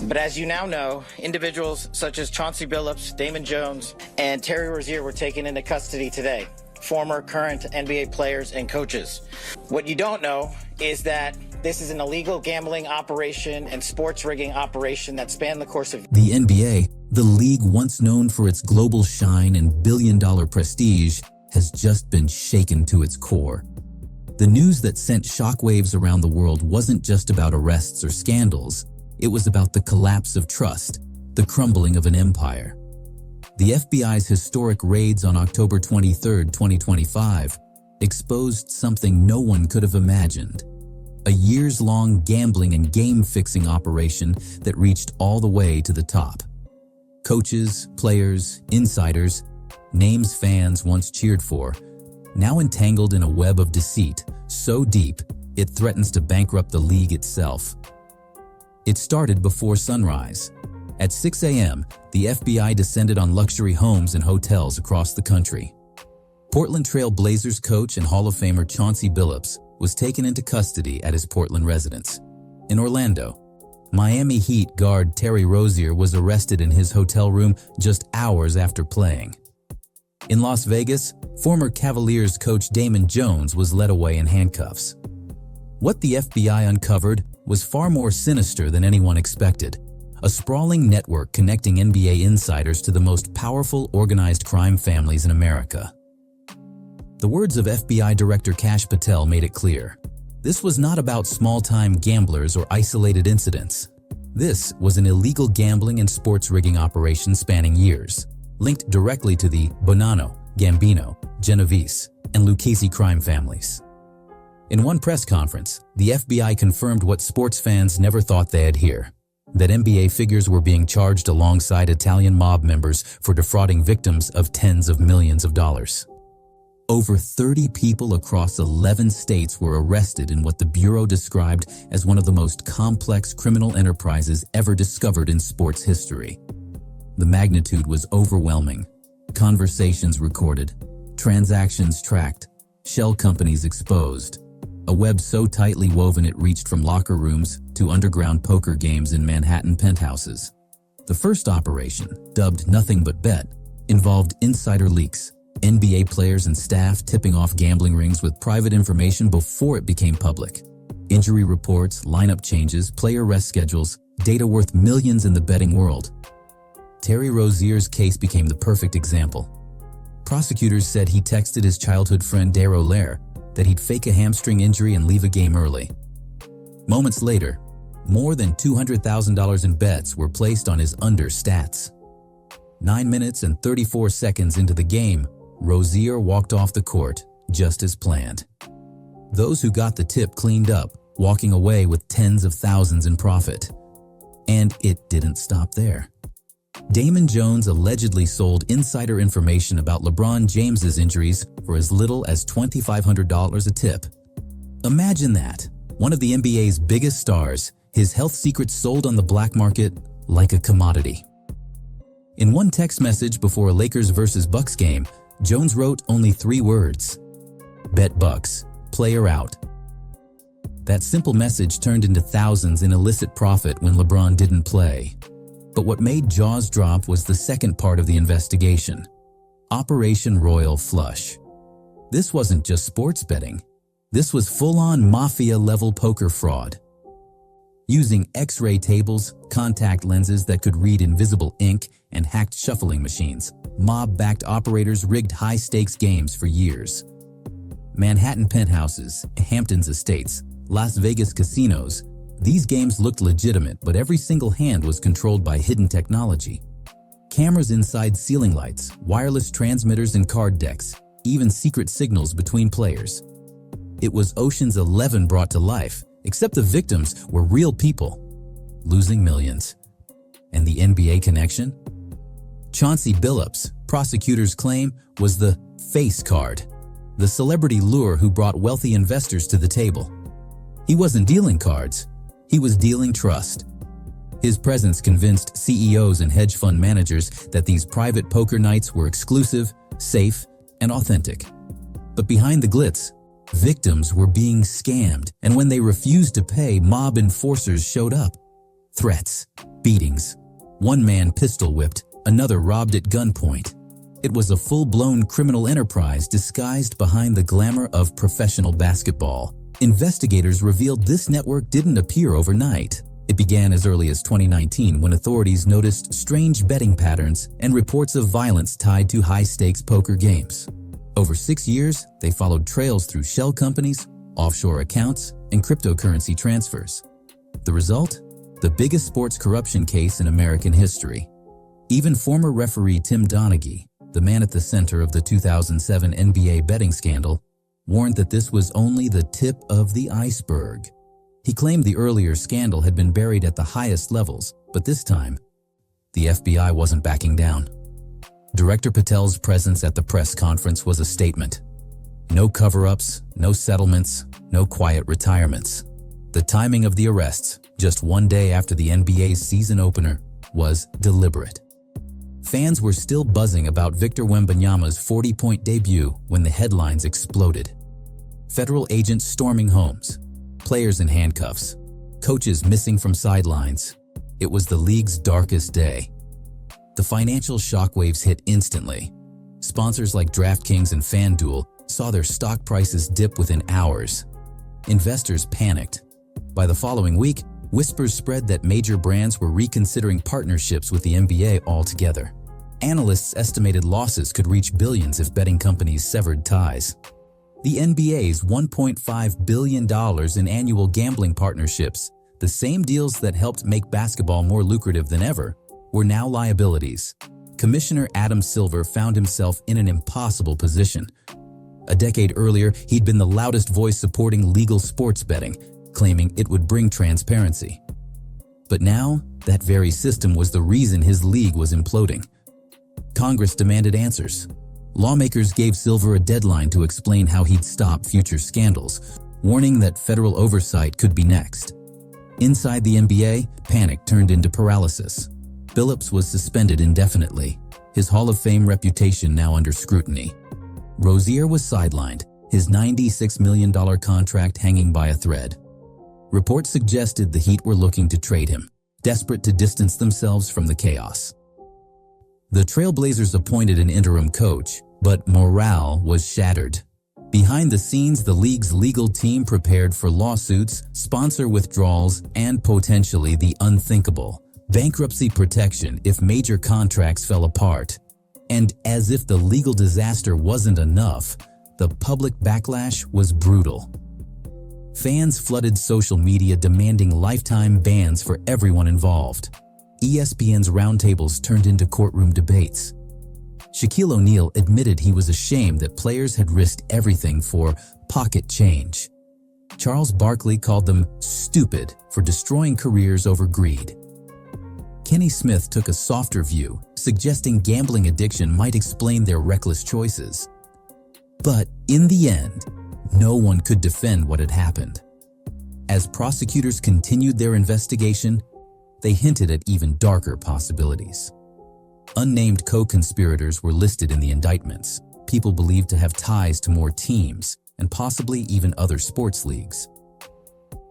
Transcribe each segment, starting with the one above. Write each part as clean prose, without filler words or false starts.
But as you now know, individuals such as Chauncey Billups, Damon Jones, and Terry Rozier were taken into custody today. Former, current NBA players and coaches. What you don't know is that this is an illegal gambling operation and sports rigging operation that spanned the course of the NBA, the league once known for its global shine and billion-dollar prestige, has just been shaken to its core. The news that sent shockwaves around the world wasn't just about arrests or scandals. It was about the collapse of trust, the crumbling of an empire. The FBI's historic raids on October 23, 2025, exposed something no one could have imagined. A years-long gambling and game-fixing operation that reached all the way to the top. Coaches, players, insiders, names fans once cheered for, now entangled in a web of deceit so deep it threatens to bankrupt the league itself. It started before sunrise. At 6 a.m., the FBI descended on luxury homes and hotels across the country. Portland Trail Blazers coach and Hall of Famer Chauncey Billups was taken into custody at his Portland residence. In Orlando, Miami Heat guard Terry Rozier was arrested in his hotel room just hours after playing. In Las Vegas, former Cavaliers coach Damon Jones was led away in handcuffs. What the FBI uncovered was far more sinister than anyone expected. A sprawling network connecting NBA insiders to the most powerful organized crime families in America. The words of FBI Director Kash Patel made it clear. This was not about small-time gamblers or isolated incidents. This was an illegal gambling and sports rigging operation spanning years, linked directly to the Bonanno, Gambino, Genovese, and Lucchese crime families. In one press conference, the FBI confirmed what sports fans never thought they'd hear, that NBA figures were being charged alongside Italian mob members for defrauding victims of tens of millions of dollars. Over 30 people across 11 states were arrested in what the Bureau described as one of the most complex criminal enterprises ever discovered in sports history. The magnitude was overwhelming. Conversations recorded, transactions tracked, shell companies exposed, a web so tightly woven it reached from locker rooms to underground poker games in Manhattan penthouses. The first operation, dubbed Nothing But Bet, involved insider leaks, NBA players and staff tipping off gambling rings with private information before it became public. Injury reports, lineup changes, player rest schedules, data worth millions in the betting world. Terry Rozier's case became the perfect example. Prosecutors said he texted his childhood friend Darrow Lair that he'd fake a hamstring injury and leave a game early. Moments later, more than $200,000 in bets were placed on his under stats. 9 minutes and 34 seconds into the game, Rozier walked off the court just as planned. Those who got the tip cleaned up, walking away with tens of thousands in profit. And it didn't stop there. Damon Jones allegedly sold insider information about LeBron James's injuries for as little as $2,500 a tip. Imagine that. One of the NBA's biggest stars, his health secrets sold on the black market like a commodity. In one text message before a Lakers vs. Bucks game, Jones wrote only 3 words: "Bet Bucks, player out." That simple message turned into thousands in illicit profit when LeBron didn't play. But what made jaws drop was the second part of the investigation, Operation Royal Flush. This wasn't just sports betting. This was full-on mafia-level poker fraud. Using X-ray tables, contact lenses that could read invisible ink, and hacked shuffling machines, mob-backed operators rigged high-stakes games for years. Manhattan penthouses, Hamptons estates, Las Vegas casinos, these games looked legitimate, but every single hand was controlled by hidden technology. Cameras inside ceiling lights, wireless transmitters and card decks, even secret signals between players. It was Ocean's 11 brought to life, except the victims were real people, losing millions. And the NBA connection? Chauncey Billups, prosecutors claim, was the face card, the celebrity lure who brought wealthy investors to the table. He wasn't dealing cards. He was dealing trust. His presence convinced CEOs and hedge fund managers that these private poker nights were exclusive, safe, and authentic. But behind the glitz, victims were being scammed, and when they refused to pay, mob enforcers showed up. Threats, beatings. One man pistol-whipped, another robbed at gunpoint. It was a full-blown criminal enterprise disguised behind the glamour of professional basketball. Investigators revealed this network didn't appear overnight. It began as early as 2019 when authorities noticed strange betting patterns and reports of violence tied to high-stakes poker games. Over 6 years, they followed trails through shell companies, offshore accounts, and cryptocurrency transfers. The result? The biggest sports corruption case in American history. Even former referee Tim Donaghy, the man at the center of the 2007 NBA betting scandal, warned that this was only the tip of the iceberg. He claimed the earlier scandal had been buried at the highest levels, but this time, the FBI wasn't backing down. Director Patel's presence at the press conference was a statement. No cover-ups, no settlements, no quiet retirements. The timing of the arrests, just one day after the NBA's season opener, was deliberate. Fans were still buzzing about Victor Wembanyama's 40-point debut when the headlines exploded. Federal agents storming homes, players in handcuffs, coaches missing from sidelines. It was the league's darkest day. The financial shockwaves hit instantly. Sponsors like DraftKings and FanDuel saw their stock prices dip within hours. Investors panicked. By the following week, whispers spread that major brands were reconsidering partnerships with the NBA altogether. Analysts estimated losses could reach billions if betting companies severed ties. The NBA's $1.5 billion in annual gambling partnerships, the same deals that helped make basketball more lucrative than ever, were now liabilities. Commissioner Adam Silver found himself in an impossible position. A decade earlier, he'd been the loudest voice supporting legal sports betting, claiming it would bring transparency. But now, that very system was the reason his league was imploding. Congress demanded answers. Lawmakers gave Silver a deadline to explain how he'd stop future scandals, warning that federal oversight could be next. Inside the NBA, panic turned into paralysis. Billups was suspended indefinitely, his Hall of Fame reputation now under scrutiny. Rozier was sidelined, his $96 million contract hanging by a thread. Reports suggested the Heat were looking to trade him, desperate to distance themselves from the chaos. The Trailblazers appointed an interim coach, but morale was shattered. Behind the scenes, the league's legal team prepared for lawsuits, sponsor withdrawals, and potentially the unthinkable, bankruptcy protection if major contracts fell apart. And as if the legal disaster wasn't enough, the public backlash was brutal. Fans flooded social media demanding lifetime bans for everyone involved. ESPN's roundtables turned into courtroom debates. Shaquille O'Neal admitted he was ashamed that players had risked everything for pocket change. Charles Barkley called them stupid for destroying careers over greed. Kenny Smith took a softer view, suggesting gambling addiction might explain their reckless choices. But in the end, no one could defend what had happened. As prosecutors continued their investigation, they hinted at even darker possibilities. Unnamed co-conspirators were listed in the indictments, people believed to have ties to more teams and possibly even other sports leagues.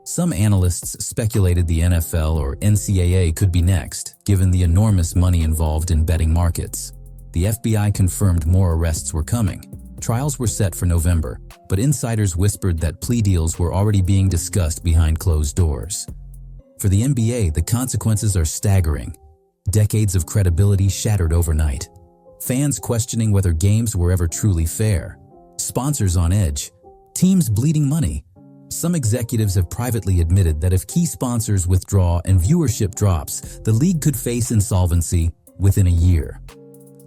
Some analysts speculated the NFL or NCAA could be next, given the enormous money involved in betting markets. The FBI confirmed more arrests were coming. Trials were set for November, but insiders whispered that plea deals were already being discussed behind closed doors. For the NBA, the consequences are staggering. Decades of credibility shattered overnight. Fans questioning whether games were ever truly fair. Sponsors on edge. Teams bleeding money. Some executives have privately admitted that if key sponsors withdraw and viewership drops, the league could face insolvency within a year.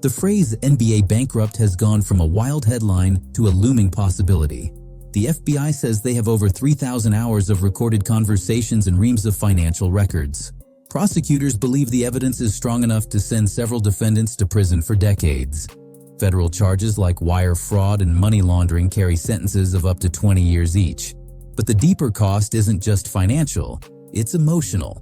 The phrase NBA bankrupt has gone from a wild headline to a looming possibility. The FBI says they have over 3,000 hours of recorded conversations and reams of financial records. Prosecutors believe the evidence is strong enough to send several defendants to prison for decades. Federal charges like wire fraud and money laundering carry sentences of up to 20 years each. But the deeper cost isn't just financial, it's emotional.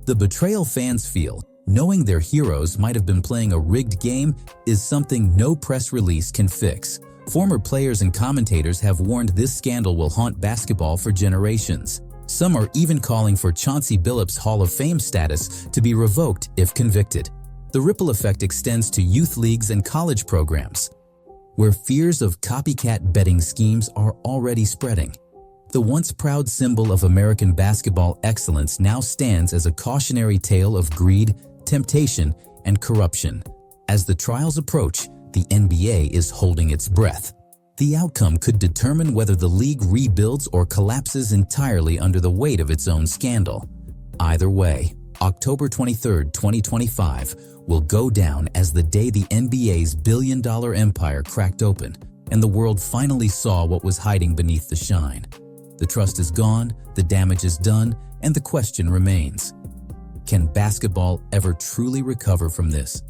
The betrayal fans feel, knowing their heroes might have been playing a rigged game, is something no press release can fix. Former players and commentators have warned this scandal will haunt basketball for generations. Some are even calling for Chauncey Billups' Hall of Fame status to be revoked if convicted. The ripple effect extends to youth leagues and college programs, where fears of copycat betting schemes are already spreading. The once proud symbol of American basketball excellence now stands as a cautionary tale of greed, temptation, and corruption. As the trials approach, the NBA is holding its breath. The outcome could determine whether the league rebuilds or collapses entirely under the weight of its own scandal. Either way, October 23, 2025 will go down as the day the NBA's billion-dollar empire cracked open and the world finally saw what was hiding beneath the shine. The trust is gone, the damage is done, and the question remains: can basketball ever truly recover from this?